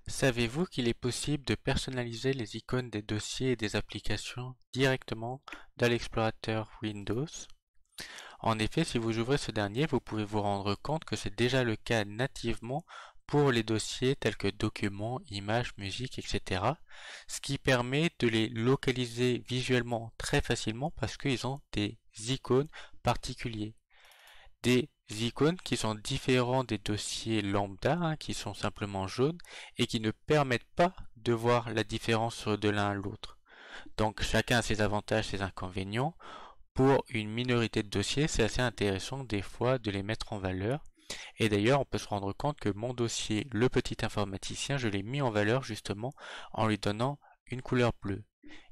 Savez-vous qu'il est possible de personnaliser les icônes des dossiers et des applications directement dans l'explorateur Windows? En effet, si vous ouvrez ce dernier, vous pouvez vous rendre compte que c'est déjà le cas nativement pour les dossiers tels que documents, images, musique, etc. Ce qui permet de les localiser visuellement très facilement parce qu'ils ont des icônes particuliers. Des icônes qui sont différents des dossiers lambda, qui sont simplement jaunes et qui ne permettent pas de voir la différence de l'un à l'autre. Donc chacun a ses avantages, ses inconvénients. Pour une minorité de dossiers, c'est assez intéressant des fois de les mettre en valeur. Et d'ailleurs, on peut se rendre compte que mon dossier, le petit informaticien, je l'ai mis en valeur justement en lui donnant une couleur bleue.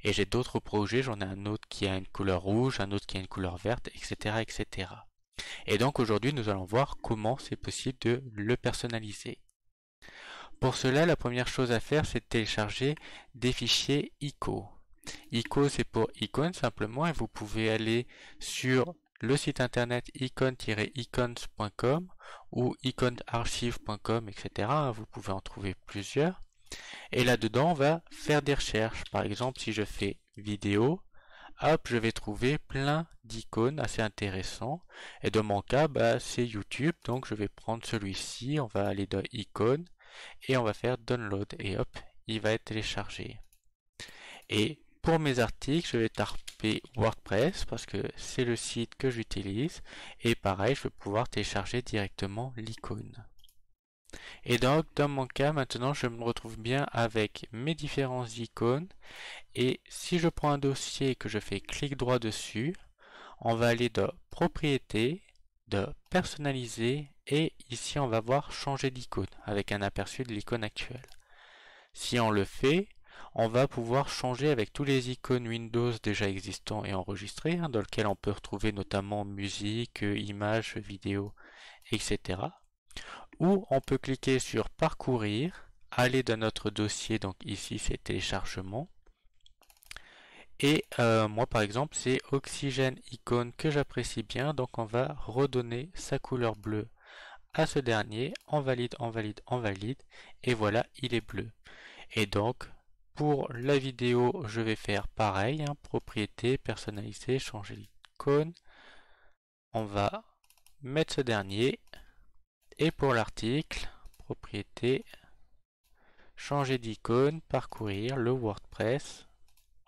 Et j'ai d'autres projets, j'en ai un autre qui a une couleur rouge, un autre qui a une couleur verte, etc., etc. Et donc aujourd'hui, nous allons voir comment c'est possible de le personnaliser. Pour cela, la première chose à faire, c'est de télécharger des fichiers ICO. ICO, c'est pour icônes simplement, et vous pouvez aller sur le site internet icon-icons.com ou iconarchive.com, etc. Vous pouvez en trouver plusieurs. Et là-dedans, on va faire des recherches. Par exemple, si je fais vidéo, hop, je vais trouver plein d'icônes assez intéressants. Et dans mon cas, c'est YouTube, donc je vais prendre celui-ci, on va aller dans icônes, et on va faire download, et hop, il va être téléchargé. Et pour mes articles, je vais taper WordPress parce que c'est le site que j'utilise. Et pareil, je vais pouvoir télécharger directement l'icône. Et donc, dans mon cas, maintenant, je me retrouve bien avec mes différentes icônes. Et si je prends un dossier et que je fais clic droit dessus, on va aller dans Propriétés, de Personnaliser, et ici on va voir Changer d'icône avec un aperçu de l'icône actuelle. Si on le fait, on va pouvoir changer avec tous les icônes Windows déjà existants et enregistrés, dans lesquels on peut retrouver notamment musique, images, vidéos, etc. Ou on peut cliquer sur Parcourir, aller dans notre dossier, donc ici c'est Téléchargement. Et moi par exemple c'est Oxygène icône que j'apprécie bien, donc on va redonner sa couleur bleue à ce dernier, on valide, on valide, on valide, et voilà, il est bleu. Et donc, pour la vidéo, je vais faire pareil, propriété, personnaliser, changer l'icône. On va mettre ce dernier. Et pour l'article, propriété, changer d'icône, parcourir, le WordPress.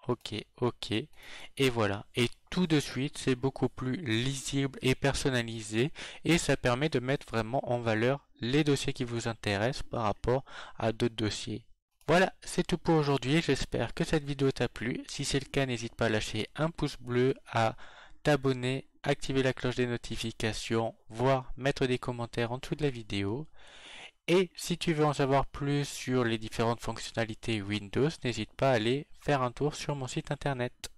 Ok, ok. Et voilà. Et tout de suite, c'est beaucoup plus lisible et personnalisé. Et ça permet de mettre vraiment en valeur les dossiers qui vous intéressent par rapport à d'autres dossiers. Voilà, c'est tout pour aujourd'hui. J'espère que cette vidéo t'a plu. Si c'est le cas, n'hésite pas à lâcher un pouce bleu, à t'abonner, activer la cloche des notifications, voire mettre des commentaires en dessous de la vidéo. Et si tu veux en savoir plus sur les différentes fonctionnalités Windows, n'hésite pas à aller faire un tour sur mon site internet.